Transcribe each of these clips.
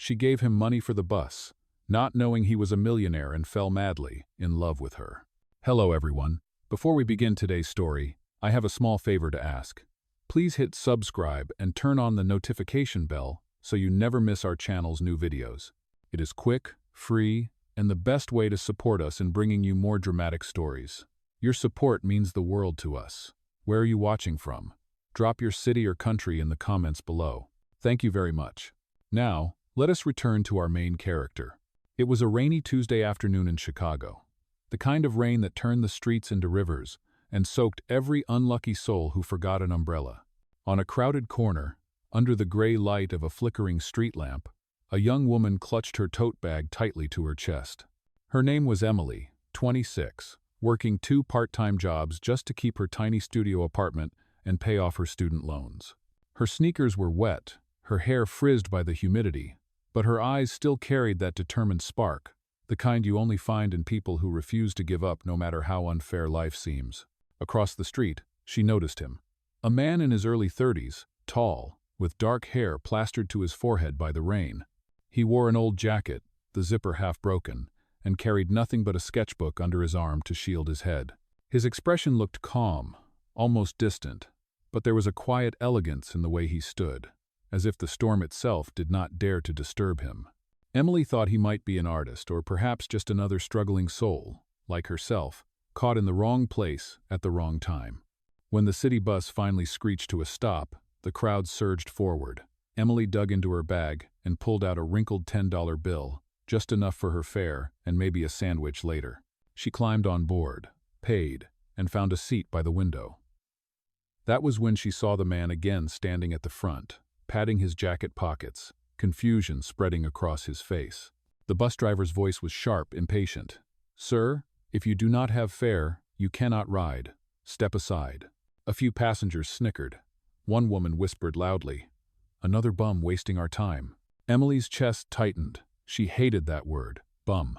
She gave him money for the bus, not knowing he was a millionaire, and fell madly in love with her. Hello everyone. Before we begin today's story, I have a small favor to ask. Please hit subscribe and turn on the notification bell so you never miss our channel's new videos. It is quick, free, and the best way to support us in bringing you more dramatic stories. Your support means the world to us. Where are you watching from? Drop your city or country in the comments below. Thank you very much. Now, let us return to our main character. It was a rainy Tuesday afternoon in Chicago. The kind of rain that turned the streets into rivers and soaked every unlucky soul who forgot an umbrella. On a crowded corner, under the gray light of a flickering street lamp, a young woman clutched her tote bag tightly to her chest. Her name was Emily, 26, working 2 part-time jobs just to keep her tiny studio apartment and pay off her student loans. Her sneakers were wet, her hair frizzed by the humidity, but her eyes still carried that determined spark, the kind you only find in people who refuse to give up no matter how unfair life seems. Across the street, she noticed him. A man in his early 30s, tall, with dark hair plastered to his forehead by the rain. He wore an old jacket, the zipper half broken, and carried nothing but a sketchbook under his arm to shield his head. His expression looked calm, almost distant, but there was a quiet elegance in the way he stood, as if the storm itself did not dare to disturb him. Emily thought he might be an artist or perhaps just another struggling soul, like herself, caught in the wrong place at the wrong time. When the city bus finally screeched to a stop, the crowd surged forward. Emily dug into her bag and pulled out a wrinkled $10 bill, just enough for her fare and maybe a sandwich later. She climbed on board, paid, and found a seat by the window. That was when she saw the man again standing at the front, patting his jacket pockets, confusion spreading across his face. The bus driver's voice was sharp, impatient. "Sir, if you do not have fare, you cannot ride. Step aside." A few passengers snickered. One woman whispered loudly, "Another bum wasting our time." Emily's chest tightened. She hated that word, bum.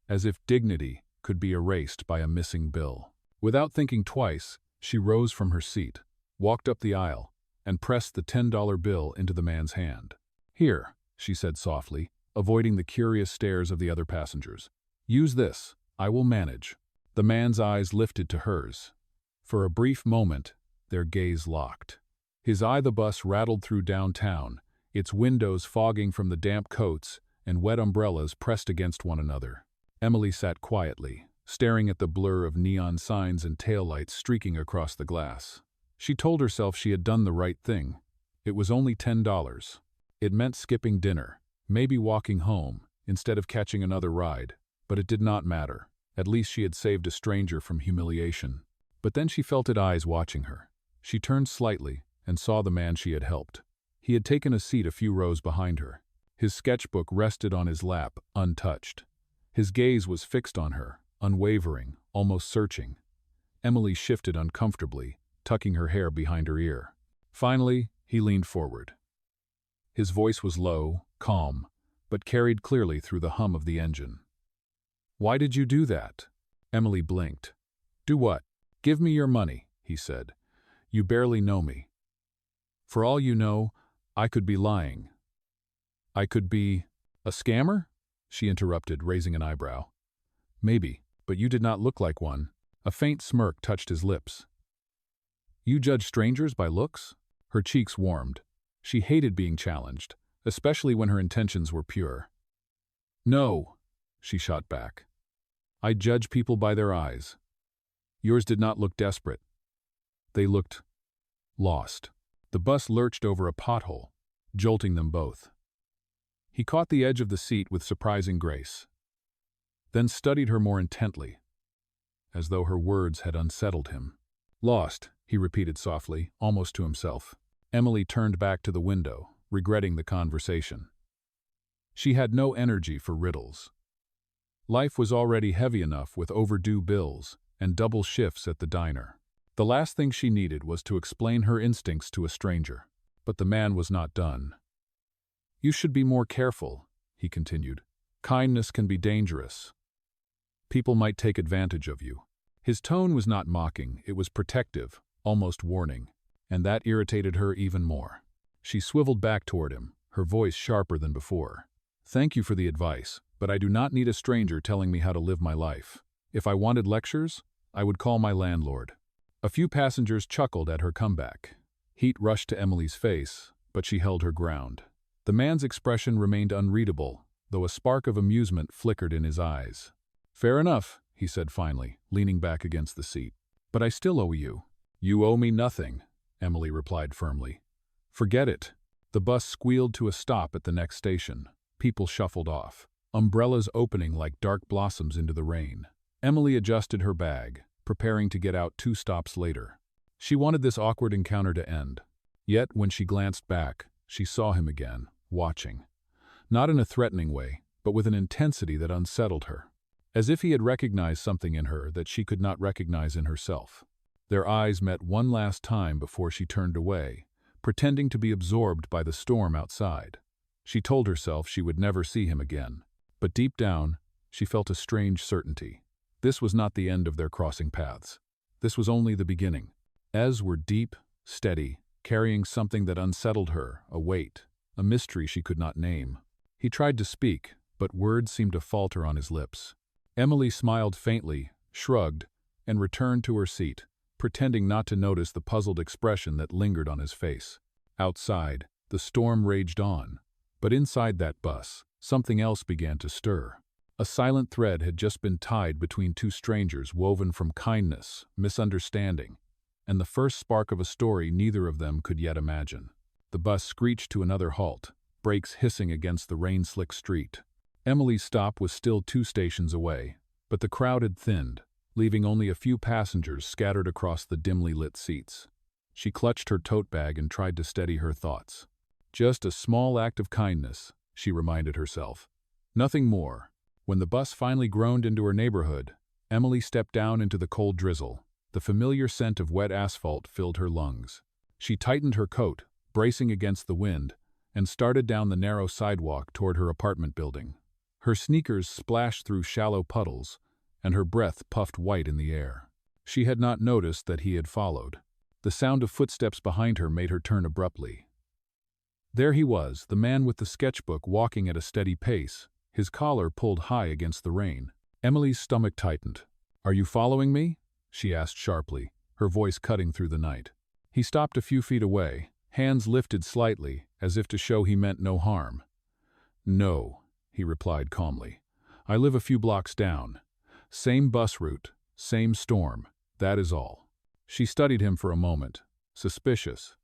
As if dignity could be erased by a missing bill. Without thinking twice, she rose from her seat, walked up the aisle, and pressed the $10 bill into the man's hand. "Here," she said softly, avoiding the curious stares of the other passengers. "Use this. I will manage." The man's eyes lifted to hers. For a brief moment, their gaze locked. The bus rattled through downtown, its windows fogging from the damp coats and wet umbrellas pressed against one another. Emily sat quietly, staring at the blur of neon signs and taillights streaking across the glass. She told herself she had done the right thing. It was only $10. It meant skipping dinner, maybe walking home, instead of catching another ride. But it did not matter. At least she had saved a stranger from humiliation. But then she felt eyes watching her. She turned slightly and saw the man she had helped. He had taken a seat a few rows behind her. His sketchbook rested on his lap, untouched. His gaze was fixed on her, unwavering, almost searching. Emily shifted uncomfortably, tucking her hair behind her ear. Finally, he leaned forward. His voice was low, calm, but carried clearly through the hum of the engine. "Why did you do that?" Emily blinked. "Do what?" "Give me your money," he said. "You barely know me. For all you know, I could be lying. I could be—" "A scammer?" she interrupted, raising an eyebrow. "Maybe, but you did not look like one." A faint smirk touched his lips. "You judge strangers by looks?" Her cheeks warmed. She hated being challenged, especially when her intentions were pure. "No," she shot back. "I judge people by their eyes. Yours did not look desperate. They looked lost." The bus lurched over a pothole, jolting them both. He caught the edge of the seat with surprising grace, then studied her more intently, as though her words had unsettled him. "Lost," he repeated softly, almost to himself. Emily turned back to the window, regretting the conversation. She had no energy for riddles. Life was already heavy enough with overdue bills and double shifts at the diner. The last thing she needed was to explain her instincts to a stranger. But the man was not done. "You should be more careful," he continued. "Kindness can be dangerous. People might take advantage of you." His tone was not mocking, it was protective, almost warning, and that irritated her even more. She swiveled back toward him, her voice sharper than before. "Thank you for the advice, but I do not need a stranger telling me how to live my life. If I wanted lectures, I would call my landlord." A few passengers chuckled at her comeback. Heat rushed to Emily's face, but she held her ground. The man's expression remained unreadable, though a spark of amusement flickered in his eyes. "Fair enough," he said finally, leaning back against the seat. "But I still owe you." "You owe me nothing," Emily replied firmly. "Forget it." The bus squealed to a stop at the next station. People shuffled off, umbrellas opening like dark blossoms into the rain. Emily adjusted her bag, preparing to get out 2 stops later. She wanted this awkward encounter to end. Yet, when she glanced back, she saw him again, watching. Not in a threatening way, but with an intensity that unsettled her. As if he had recognized something in her that she could not recognize in herself. Their eyes met one last time before she turned away, pretending to be absorbed by the storm outside. She told herself she would never see him again. But deep down, she felt a strange certainty. This was not the end of their crossing paths. This was only the beginning. Eyes were deep, steady, carrying something that unsettled her, a weight, a mystery she could not name. He tried to speak, but words seemed to falter on his lips. Emily smiled faintly, shrugged, and returned to her seat, pretending not to notice the puzzled expression that lingered on his face. Outside, the storm raged on. But inside that bus, something else began to stir. A silent thread had just been tied between 2 strangers woven from kindness, misunderstanding, and the first spark of a story neither of them could yet imagine. The bus screeched to another halt, brakes hissing against the rain-slick street. Emily's stop was still 2 stations away, but the crowd had thinned, leaving only a few passengers scattered across the dimly lit seats. She clutched her tote bag and tried to steady her thoughts. Just a small act of kindness, she reminded herself. Nothing more. When the bus finally groaned into her neighborhood, Emily stepped down into the cold drizzle. The familiar scent of wet asphalt filled her lungs. She tightened her coat, bracing against the wind, and started down the narrow sidewalk toward her apartment building. Her sneakers splashed through shallow puddles, and her breath puffed white in the air. She had not noticed that he had followed. The sound of footsteps behind her made her turn abruptly. There he was, the man with the sketchbook, walking at a steady pace, his collar pulled high against the rain. Emily's stomach tightened. "Are you following me?" she asked sharply, her voice cutting through the night. He stopped a few feet away, hands lifted slightly, as if to show he meant no harm. "No," he replied calmly. "I live a few blocks down. Same bus route, same storm, that is all." She studied him for a moment, suspicious.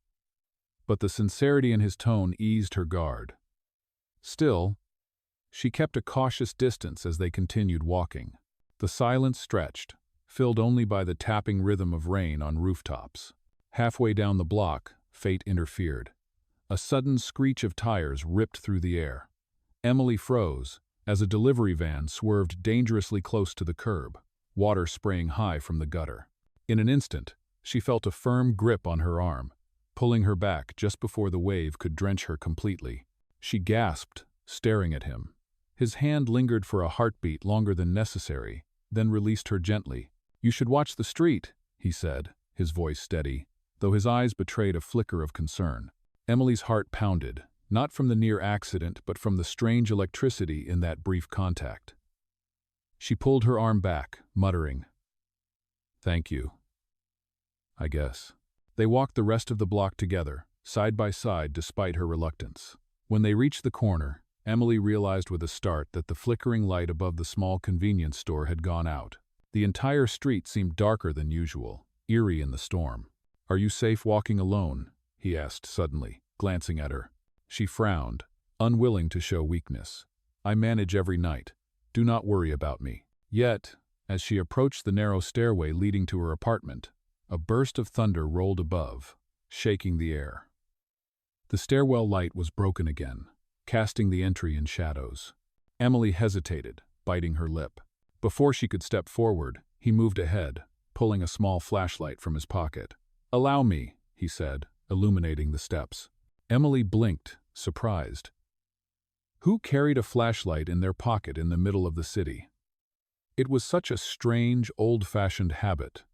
But the sincerity in his tone eased her guard. Still, she kept a cautious distance as they continued walking. The silence stretched, filled only by the tapping rhythm of rain on rooftops. Halfway down the block, fate interfered. A sudden screech of tires ripped through the air. Emily froze as a delivery van swerved dangerously close to the curb, water spraying high from the gutter. In an instant, she felt a firm grip on her arm, pulling her back just before the wave could drench her completely. She gasped, staring at him. His hand lingered for a heartbeat longer than necessary, then released her gently. "You should watch the street," he said, his voice steady, though his eyes betrayed a flicker of concern. Emily's heart pounded, not from the near accident but from the strange electricity in that brief contact. She pulled her arm back, muttering, "Thank you. I guess." They walked the rest of the block together, side by side despite her reluctance. When they reached the corner, Emily realized with a start that the flickering light above the small convenience store had gone out. The entire street seemed darker than usual, eerie in the storm. "Are you safe walking alone?" he asked suddenly, glancing at her. She frowned, unwilling to show weakness. "I manage every night. Do not worry about me." Yet, as she approached the narrow stairway leading to her apartment, a burst of thunder rolled above, shaking the air. The stairwell light was broken again, casting the entry in shadows. Emily hesitated, biting her lip. Before she could step forward, he moved ahead, pulling a small flashlight from his pocket. "Allow me," he said, illuminating the steps. Emily blinked, surprised. Who carried a flashlight in their pocket in the middle of the city? It was such a strange, old-fashioned habit.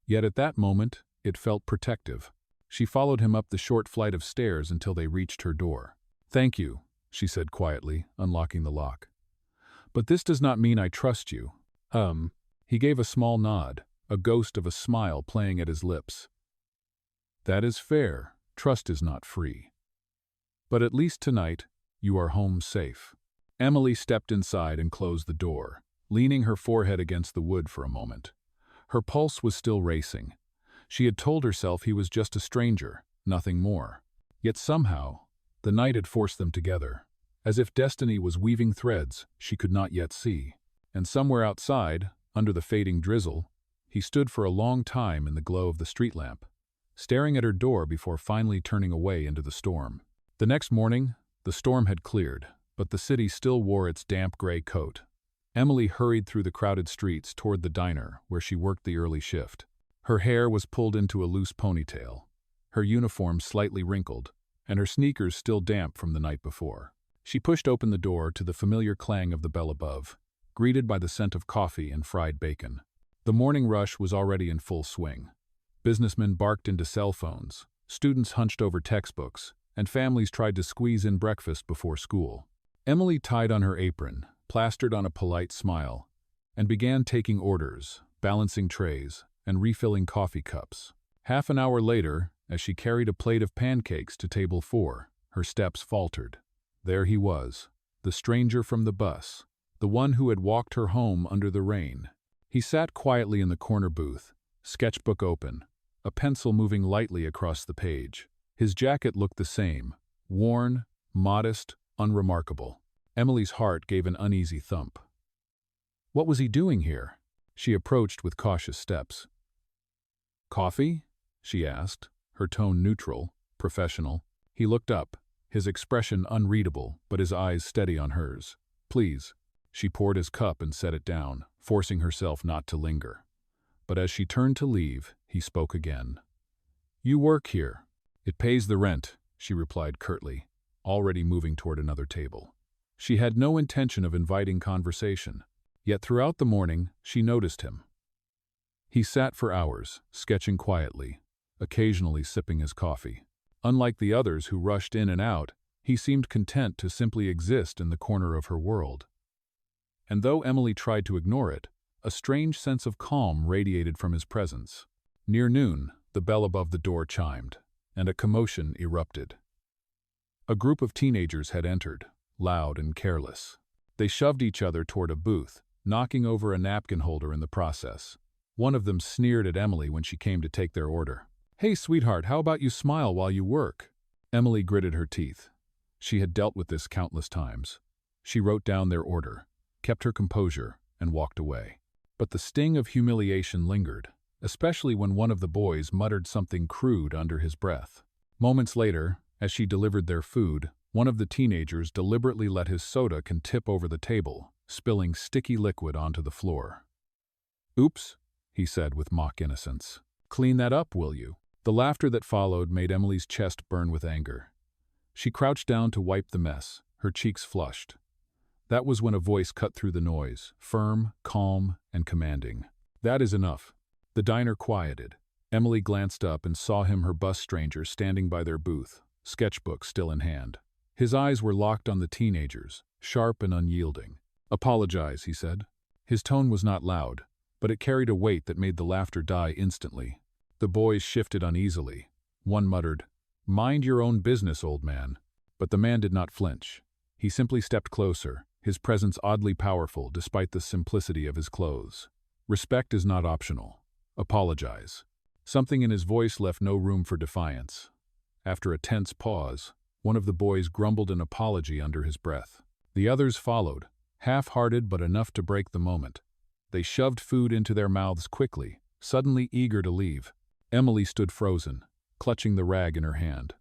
Yet at that moment, it felt protective. She followed him up the short flight of stairs until they reached her door. "Thank you," she said quietly, unlocking the lock. "But this does not mean I trust you." He gave a small nod, a ghost of a smile playing at his lips. "That is fair. Trust is not free. But at least tonight, you are home safe." Emily stepped inside and closed the door, leaning her forehead against the wood for a moment. Her pulse was still racing. She had told herself he was just a stranger, nothing more. Yet somehow, the night had forced them together, as if destiny was weaving threads she could not yet see. And somewhere outside, under the fading drizzle, he stood for a long time in the glow of the street lamp, staring at her door before finally turning away into the storm. The next morning, the storm had cleared, but the city still wore its damp gray coat. Emily hurried through the crowded streets toward the diner where she worked the early shift. Her hair was pulled into a loose ponytail, her uniform slightly wrinkled, and her sneakers still damp from the night before. She pushed open the door to the familiar clang of the bell above, greeted by the scent of coffee and fried bacon. The morning rush was already in full swing. Businessmen barked into cell phones, students hunched over textbooks, and families tried to squeeze in breakfast before school. Emily tied on her apron, plastered on a polite smile, and began taking orders, balancing trays, and refilling coffee cups. Half an hour later, as she carried a plate of pancakes to table 4, her steps faltered. There he was, the stranger from the bus, the one who had walked her home under the rain. He sat quietly in the corner booth, sketchbook open, a pencil moving lightly across the page. His jacket looked the same, worn, modest, unremarkable. Emily's heart gave an uneasy thump. What was he doing here? She approached with cautious steps. "Coffee?" she asked, her tone neutral, professional. He looked up, his expression unreadable, but his eyes steady on hers. "Please." She poured his cup and set it down, forcing herself not to linger. But as she turned to leave, he spoke again. "You work here." "It pays the rent," she replied curtly, already moving toward another table. She had no intention of inviting conversation, yet throughout the morning she noticed him. He sat for hours, sketching quietly, occasionally sipping his coffee. Unlike the others who rushed in and out, he seemed content to simply exist in the corner of her world. And though Emily tried to ignore it, a strange sense of calm radiated from his presence. Near noon, the bell above the door chimed, and a commotion erupted. A group of teenagers had entered, loud and careless. They shoved each other toward a booth, knocking over a napkin holder in the process. One of them sneered at Emily when she came to take their order. "Hey, sweetheart, how about you smile while you work?" Emily gritted her teeth. She had dealt with this countless times. She wrote down their order, kept her composure, and walked away. But the sting of humiliation lingered, especially when one of the boys muttered something crude under his breath. Moments later, as she delivered their food, one of the teenagers deliberately let his soda can tip over the table, spilling sticky liquid onto the floor. "Oops," he said with mock innocence. "Clean that up, will you?" The laughter that followed made Emily's chest burn with anger. She crouched down to wipe the mess, her cheeks flushed. That was when a voice cut through the noise, firm, calm, and commanding. "That is enough." The diner quieted. Emily glanced up and saw him, her bus stranger, standing by their booth, sketchbook still in hand. His eyes were locked on the teenagers, sharp and unyielding. "Apologize," he said. His tone was not loud, but it carried a weight that made the laughter die instantly. The boys shifted uneasily. One muttered, "Mind your own business, old man." But the man did not flinch. He simply stepped closer, his presence oddly powerful despite the simplicity of his clothes. "Respect is not optional. Apologize." Something in his voice left no room for defiance. After a tense pause, one of the boys grumbled an apology under his breath. The others followed, half-hearted but enough to break the moment. They shoved food into their mouths quickly, suddenly eager to leave. Emily stood frozen, clutching the rag in her hand.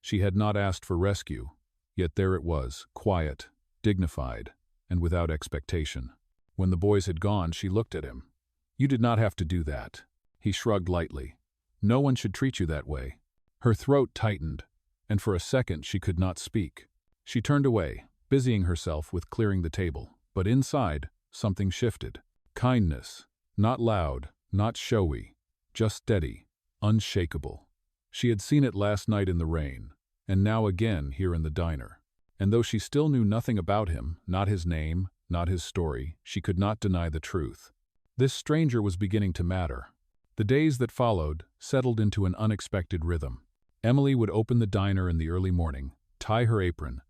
She had not asked for rescue, yet there it was, quiet, dignified, and without expectation. When the boys had gone, she looked at him. "You did not have to do that." He shrugged lightly. "No one should treat you that way." Her throat tightened, and for a second she could not speak. She turned away, busying herself with clearing the table, but inside, something shifted. Kindness, not loud, not showy, just steady, unshakable. She had seen it last night in the rain, and now again here in the diner. And though she still knew nothing about him, not his name, not his story, she could not deny the truth. This stranger was beginning to matter. The days that followed settled into an unexpected rhythm. Emily would open the diner in the early morning, tie her apron,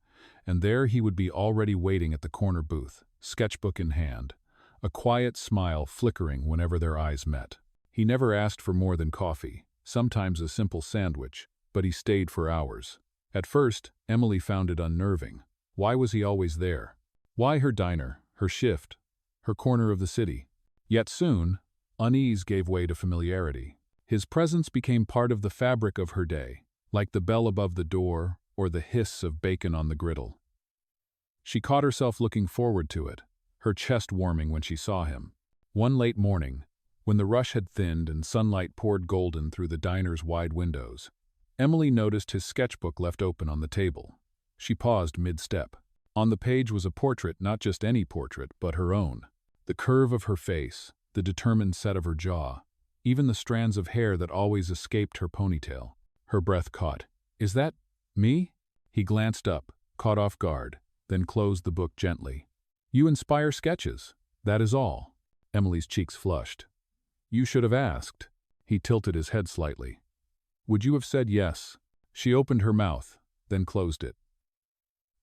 and there he would be already waiting at the corner booth, sketchbook in hand, a quiet smile flickering whenever their eyes met. He never asked for more than coffee, sometimes a simple sandwich, but he stayed for hours. At first, Emily found it unnerving. Why was he always there? Why her diner, her shift, her corner of the city? Yet soon, unease gave way to familiarity. His presence became part of the fabric of her day, like the bell above the door or the hiss of bacon on the griddle. She caught herself looking forward to it, her chest warming when she saw him. One late morning, when the rush had thinned and sunlight poured golden through the diner's wide windows, Emily noticed his sketchbook left open on the table. She paused mid-step. On the page was a portrait, not just any portrait, but her own. The curve of her face, the determined set of her jaw, even the strands of hair that always escaped her ponytail. Her breath caught. "Is that me?" He glanced up, caught off guard, then closed the book gently. "You inspire sketches, that is all." Emily's cheeks flushed. "You should have asked." He tilted his head slightly. "Would you have said yes?" She opened her mouth, then closed it.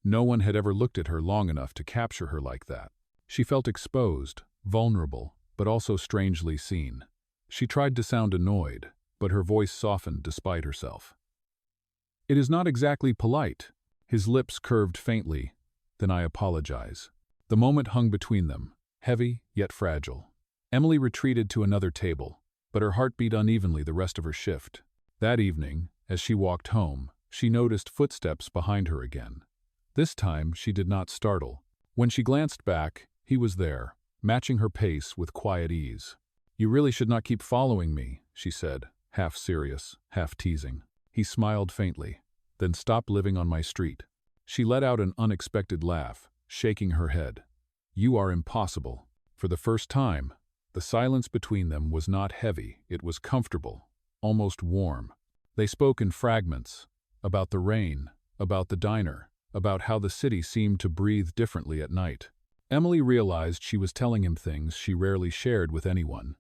No one had ever looked at her long enough to capture her like that. She felt exposed, vulnerable, but also strangely seen. She tried to sound annoyed, but her voice softened despite herself. "It is not exactly polite." His lips curved faintly. "Then I apologize." The moment hung between them, heavy yet fragile. Emily retreated to another table, but her heart beat unevenly the rest of her shift. That evening, as she walked home, she noticed footsteps behind her again. This time, she did not startle. When she glanced back, he was there, matching her pace with quiet ease. "You really should not keep following me," she said, half serious, half teasing. He smiled faintly. "Then stop living on my street." She let out an unexpected laugh, shaking her head. "You are impossible." For the first time, the silence between them was not heavy, it was comfortable, almost warm. They spoke in fragments, about the rain, about the diner, about how the city seemed to breathe differently at night. Emily realized she was telling him things she rarely shared with anyone.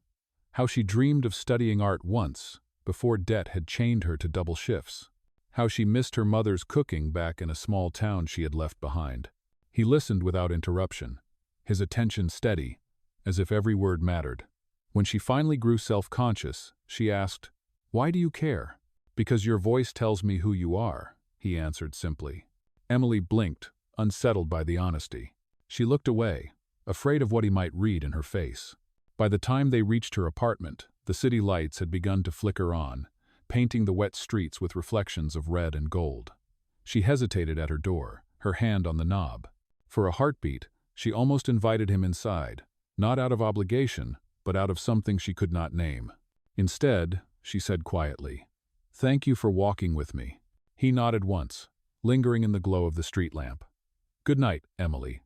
How she dreamed of studying art once, before debt had chained her to double shifts. How she missed her mother's cooking back in a small town she had left behind. He listened without interruption, his attention steady, as if every word mattered. When she finally grew self-conscious, she asked, "Why do you care?" "Because your voice tells me who you are," he answered simply. Emily blinked, unsettled by the honesty. She looked away, afraid of what he might read in her face. By the time they reached her apartment, the city lights had begun to flicker on, painting the wet streets with reflections of red and gold. She hesitated at her door, her hand on the knob. For a heartbeat, she almost invited him inside, not out of obligation, but out of something she could not name. Instead, she said quietly, "Thank you for walking with me." He nodded once, lingering in the glow of the street lamp. "Good night, Emily."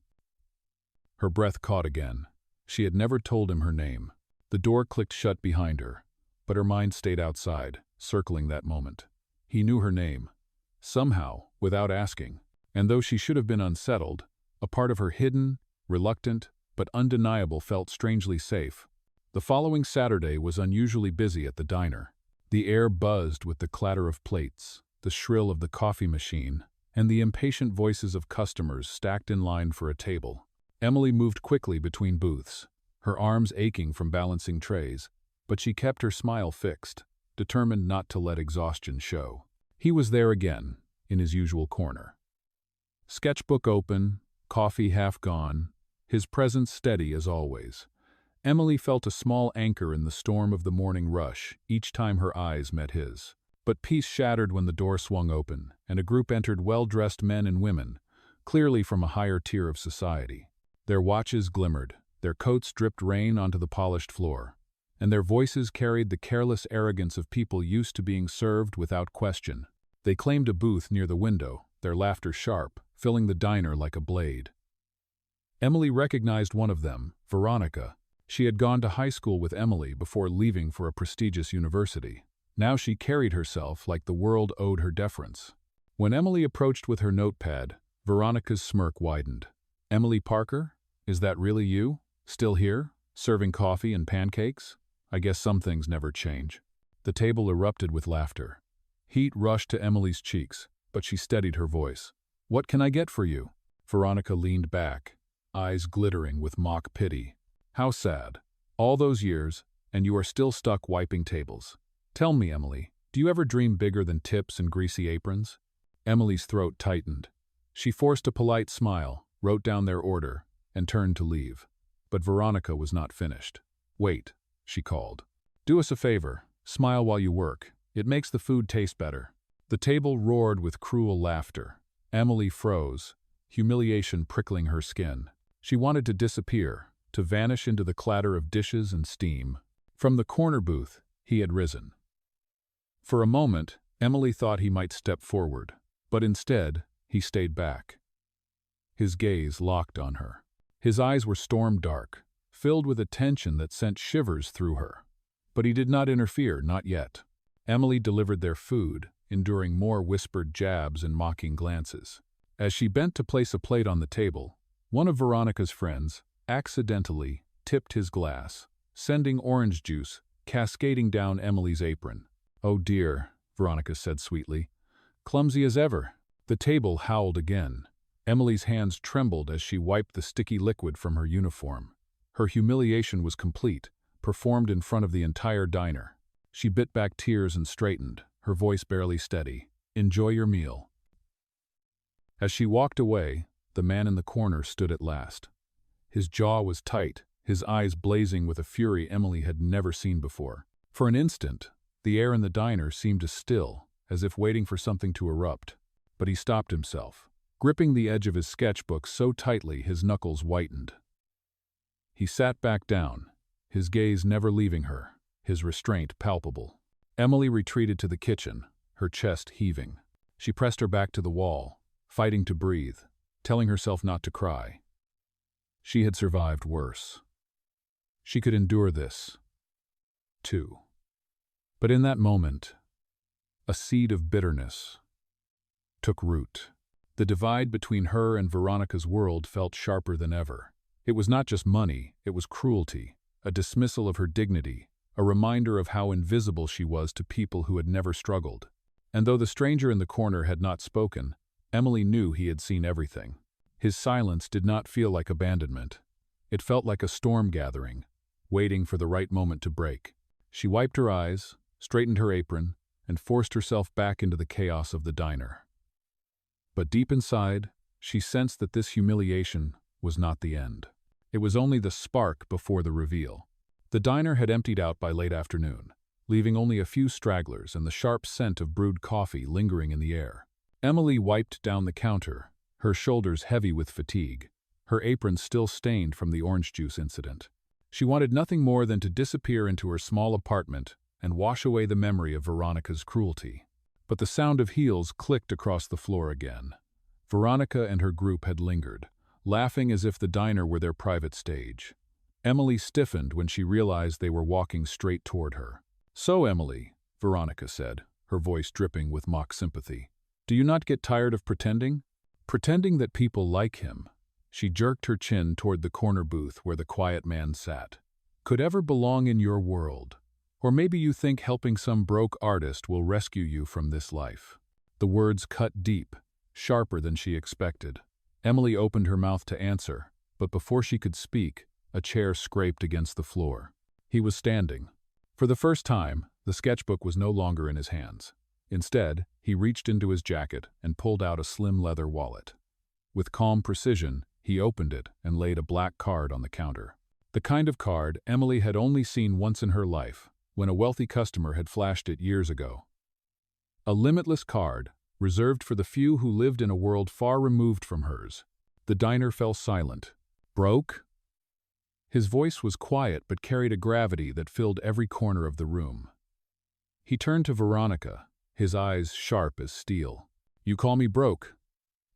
Her breath caught again. She had never told him her name. The door clicked shut behind her, but her mind stayed outside, circling that moment. He knew her name. Somehow, without asking. And though she should have been unsettled, a part of her hidden, reluctant, but undeniable felt strangely safe. The following Saturday was unusually busy at the diner. The air buzzed with the clatter of plates, the shrill of the coffee machine, and the impatient voices of customers stacked in line for a table. Emily moved quickly between booths, her arms aching from balancing trays, but she kept her smile fixed, determined not to let exhaustion show. He was there again, in his usual corner. Sketchbook open, coffee half gone, his presence steady as always. Emily felt a small anchor in the storm of the morning rush each time her eyes met his. But peace shattered when the door swung open, and a group entered well-dressed men and women, clearly from a higher tier of society. Their watches glimmered, their coats dripped rain onto the polished floor, and their voices carried the careless arrogance of people used to being served without question. They claimed a booth near the window, their laughter sharp, filling the diner like a blade. Emily recognized one of them, Veronica. She had gone to high school with Emily before leaving for a prestigious university. Now she carried herself like the world owed her deference. When Emily approached with her notepad, Veronica's smirk widened. Emily Parker? Is that really you? Still here? Serving coffee and pancakes? I guess some things never change. The table erupted with laughter. Heat rushed to Emily's cheeks, but she steadied her voice. What can I get for you? Veronica leaned back, eyes glittering with mock pity. How sad. All those years, and you are still stuck wiping tables. Tell me, Emily, do you ever dream bigger than tips and greasy aprons? Emily's throat tightened. She forced a polite smile, wrote down their order, and turned to leave. But Veronica was not finished. Wait, she called. Do us a favor. Smile while you work. It makes the food taste better. The table roared with cruel laughter. Emily froze, humiliation prickling her skin. She wanted to disappear, to vanish into the clatter of dishes and steam. From the corner booth, he had risen. For a moment, Emily thought he might step forward, but instead, he stayed back. His gaze locked on her. His eyes were storm dark, filled with a tension that sent shivers through her. But he did not interfere, not yet. Emily delivered their food, enduring more whispered jabs and mocking glances. As she bent to place a plate on the table, one of Veronica's friends accidentally tipped his glass, sending orange juice cascading down Emily's apron. Oh dear, Veronica said sweetly. Clumsy as ever. The table howled again. Emily's hands trembled as she wiped the sticky liquid from her uniform. Her humiliation was complete, performed in front of the entire diner. She bit back tears and straightened, her voice barely steady. Enjoy your meal. As she walked away, the man in the corner stood at last. His jaw was tight, his eyes blazing with a fury Emily had never seen before. For an instant, the air in the diner seemed to still, as if waiting for something to erupt. But he stopped himself, gripping the edge of his sketchbook so tightly his knuckles whitened. He sat back down, his gaze never leaving her, his restraint palpable. Emily retreated to the kitchen, her chest heaving. She pressed her back to the wall, fighting to breathe, telling herself not to cry. She had survived worse. She could endure this, too. But in that moment, a seed of bitterness took root. The divide between her and Veronica's world felt sharper than ever. It was not just money, it was cruelty, a dismissal of her dignity, a reminder of how invisible she was to people who had never struggled. And though the stranger in the corner had not spoken, Emily knew he had seen everything. His silence did not feel like abandonment. It felt like a storm gathering, waiting for the right moment to break. She wiped her eyes, straightened her apron, and forced herself back into the chaos of the diner. But deep inside, she sensed that this humiliation was not the end. It was only the spark before the reveal. The diner had emptied out by late afternoon, leaving only a few stragglers and the sharp scent of brewed coffee lingering in the air. Emily wiped down the counter, her shoulders heavy with fatigue, her apron still stained from the orange juice incident. She wanted nothing more than to disappear into her small apartment and wash away the memory of Veronica's cruelty. But the sound of heels clicked across the floor again. Veronica and her group had lingered, laughing as if the diner were their private stage. Emily stiffened when she realized they were walking straight toward her. So, Emily, Veronica said, her voice dripping with mock sympathy, do you not get tired of pretending? Pretending that people like him. She jerked her chin toward the corner booth where the quiet man sat. Could ever belong in your world? Or maybe you think helping some broke artist will rescue you from this life. The words cut deep, sharper than she expected. Emily opened her mouth to answer, but before she could speak, a chair scraped against the floor. He was standing. For the first time, the sketchbook was no longer in his hands. Instead, he reached into his jacket and pulled out a slim leather wallet. With calm precision, he opened it and laid a black card on the counter. The kind of card Emily had only seen once in her life, when a wealthy customer had flashed it years ago. A limitless card, reserved for the few who lived in a world far removed from hers. The diner fell silent. Broke? His voice was quiet but carried a gravity that filled every corner of the room. He turned to Veronica, his eyes sharp as steel. You call me broke?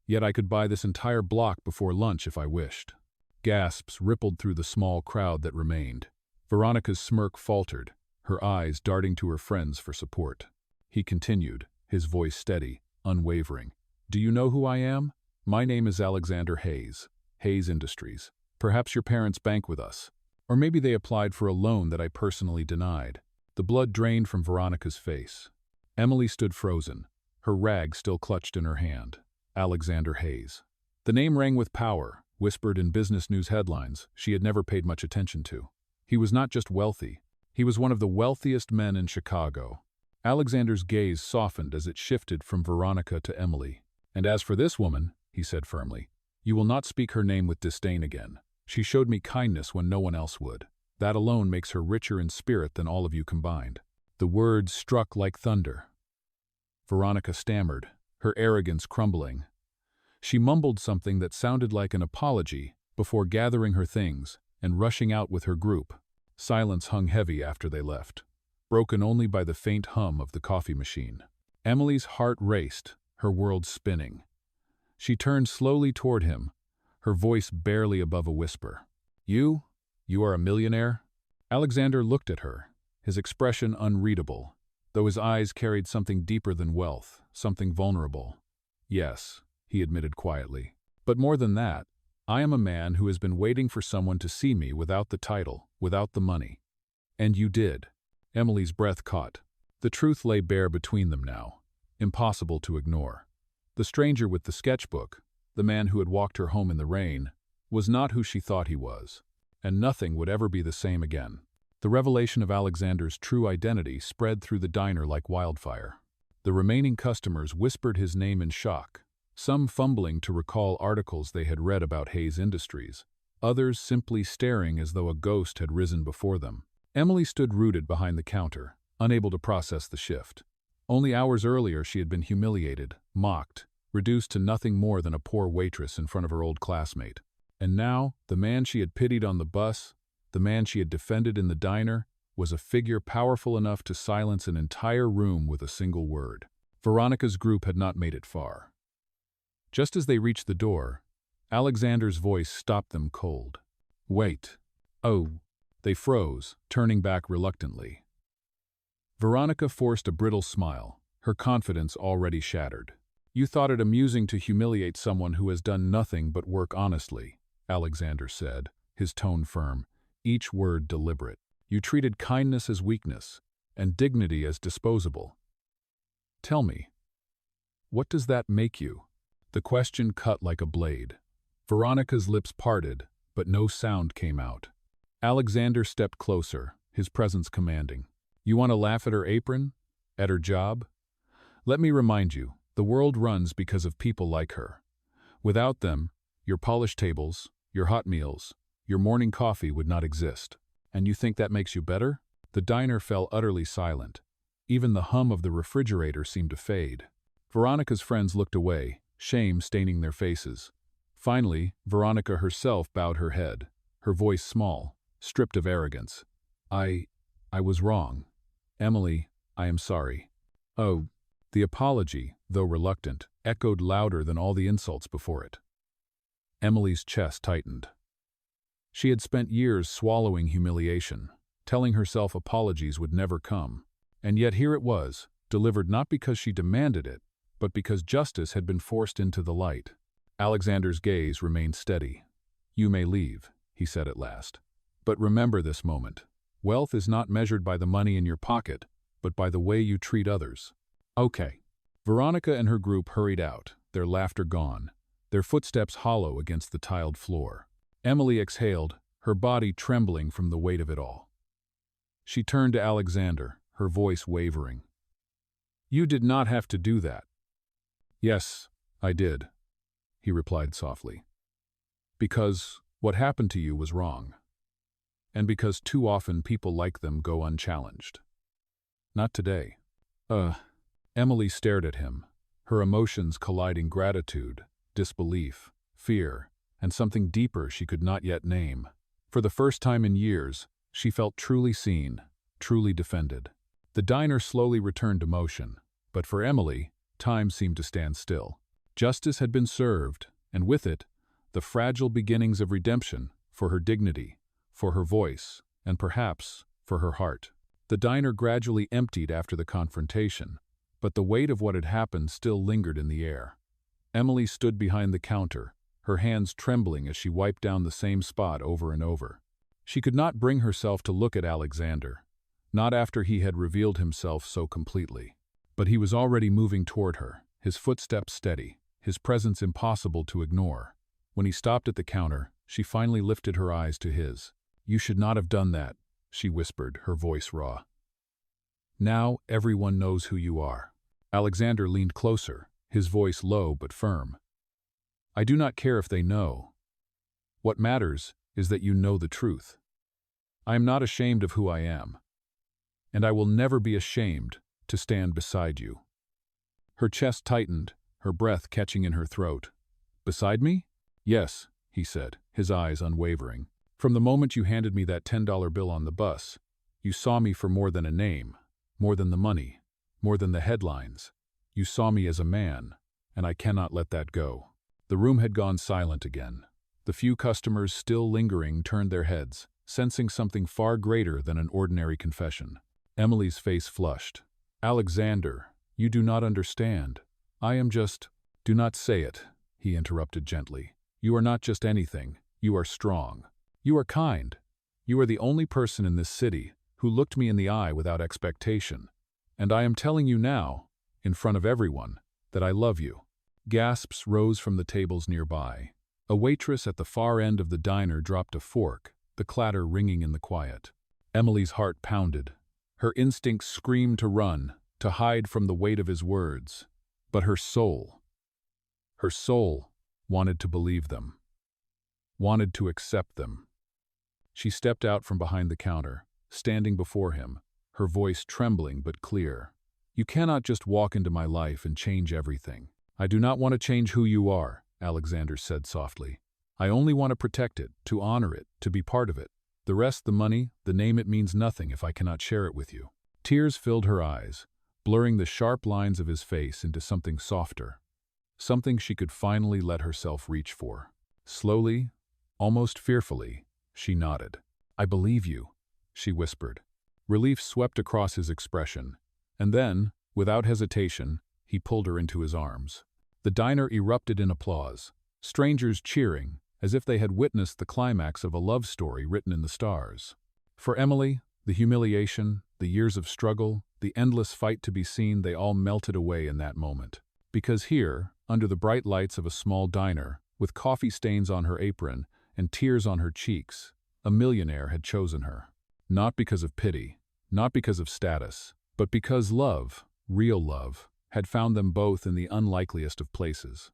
Yet I could buy this entire block before lunch if I wished. Gasps rippled through the small crowd that remained. Veronica's smirk faltered, her eyes darting to her friends for support. He continued, his voice steady, unwavering. Do you know who I am? My name is Alexander Hayes, Hayes Industries. Perhaps your parents bank with us. Or maybe they applied for a loan that I personally denied." The blood drained from Veronica's face. Emily stood frozen, her rag still clutched in her hand. Alexander Hayes. The name rang with power, whispered in business news headlines she had never paid much attention to. He was not just wealthy, he was one of the wealthiest men in Chicago. Alexander's gaze softened as it shifted from Veronica to Emily. "And as for this woman," he said firmly, "you will not speak her name with disdain again. She showed me kindness when no one else would. That alone makes her richer in spirit than all of you combined." The words struck like thunder. Veronica stammered, her arrogance crumbling. She mumbled something that sounded like an apology before gathering her things and rushing out with her group. Silence hung heavy after they left, broken only by the faint hum of the coffee machine. Emily's heart raced, her world spinning. She turned slowly toward him, her voice barely above a whisper. You are a millionaire?" Alexander looked at her, his expression unreadable, though his eyes carried something deeper than wealth, something vulnerable. "Yes," he admitted quietly. "But more than that, I am a man who has been waiting for someone to see me without the title, without the money." "And you did." Emily's breath caught. The truth lay bare between them now, impossible to ignore. The stranger with the sketchbook, the man who had walked her home in the rain, was not who she thought he was, and nothing would ever be the same again. The revelation of Alexander's true identity spread through the diner like wildfire. The remaining customers whispered his name in shock, some fumbling to recall articles they had read about Hayes Industries, others simply staring as though a ghost had risen before them. Emily stood rooted behind the counter, unable to process the shift. Only hours earlier she had been humiliated, mocked, reduced to nothing more than a poor waitress in front of her old classmate. And now, the man she had pitied on the bus, the man she had defended in the diner, was a figure powerful enough to silence an entire room with a single word. Veronica's group had not made it far. Just as they reached the door, Alexander's voice stopped them cold. "Wait." "Oh." They froze, turning back reluctantly. Veronica forced a brittle smile, her confidence already shattered. "You thought it amusing to humiliate someone who has done nothing but work honestly," Alexander said, his tone firm, each word deliberate. "You treated kindness as weakness, and dignity as disposable. Tell me, what does that make you?" The question cut like a blade. Veronica's lips parted, but no sound came out. Alexander stepped closer, his presence commanding. "You want to laugh at her apron? At her job? Let me remind you, the world runs because of people like her. Without them, your polished tables, your hot meals, your morning coffee would not exist. And you think that makes you better?" The diner fell utterly silent. Even the hum of the refrigerator seemed to fade. Veronica's friends looked away, shame staining their faces. Finally, Veronica herself bowed her head, her voice small, stripped of arrogance. I was wrong. Emily, I am sorry." "Oh." The apology, though reluctant, echoed louder than all the insults before it. Emily's chest tightened. She had spent years swallowing humiliation, telling herself apologies would never come. And yet here it was, delivered not because she demanded it, but because justice had been forced into the light. Alexander's gaze remained steady. "You may leave," he said at last. "But remember this moment. Wealth is not measured by the money in your pocket, but by the way you treat others." "Okay." Veronica and her group hurried out, their laughter gone, their footsteps hollow against the tiled floor. Emily exhaled, her body trembling from the weight of it all. She turned to Alexander, her voice wavering. "You did not have to do that." "Yes, I did," he replied softly. "Because what happened to you was wrong. And because too often people like them go unchallenged. Not today." Emily stared at him, her emotions colliding gratitude, disbelief, fear, and something deeper she could not yet name. For the first time in years, she felt truly seen, truly defended. The diner slowly returned to motion, but for Emily, time seemed to stand still. Justice had been served, and with it, the fragile beginnings of redemption for her dignity, for her voice, and perhaps for her heart. The diner gradually emptied after the confrontation, but the weight of what had happened still lingered in the air. Emily stood behind the counter, her hands trembling as she wiped down the same spot over and over. She could not bring herself to look at Alexander, not after he had revealed himself so completely. But he was already moving toward her, his footsteps steady, his presence impossible to ignore. When he stopped at the counter, she finally lifted her eyes to his. "You should not have done that," she whispered, her voice raw. "Now everyone knows who you are." Alexander leaned closer, his voice low but firm. "I do not care if they know. What matters is that you know the truth. I am not ashamed of who I am, and I will never be ashamed to stand beside you." Her chest tightened, her breath catching in her throat. "Beside me?" "Yes," he said, his eyes unwavering. "From the moment you handed me that $10 bill on the bus, you saw me for more than a name, more than the money, more than the headlines. You saw me as a man, and I cannot let that go." The room had gone silent again. The few customers still lingering turned their heads, sensing something far greater than an ordinary confession. Emily's face flushed. "Alexander, you do not understand. I am just—" "Do not say it," he interrupted gently. "You are not just anything. You are strong. You are kind. You are the only person in this city who looked me in the eye without expectation. And I am telling you now, in front of everyone, that I love you." Gasps rose from the tables nearby. A waitress at the far end of the diner dropped a fork, the clatter ringing in the quiet. Emily's heart pounded. Her instincts screamed to run, to hide from the weight of his words. But her soul wanted to believe them, wanted to accept them. She stepped out from behind the counter, standing before him, her voice trembling but clear. "You cannot just walk into my life and change everything." "I do not want to change who you are," Alexander said softly. "I only want to protect it, to honor it, to be part of it. The rest, the money, the name, it means nothing if I cannot share it with you." Tears filled her eyes, blurring the sharp lines of his face into something softer, something she could finally let herself reach for. Slowly, almost fearfully, she nodded. "I believe you," she whispered. Relief swept across his expression, and then, without hesitation, he pulled her into his arms. The diner erupted in applause, strangers cheering, as if they had witnessed the climax of a love story written in the stars. For Emily, the humiliation, the years of struggle, the endless fight to be seen, they all melted away in that moment. Because here, under the bright lights of a small diner, with coffee stains on her apron and tears on her cheeks, a millionaire had chosen her. Not because of pity, not because of status, but because love, real love, had found them both in the unlikeliest of places.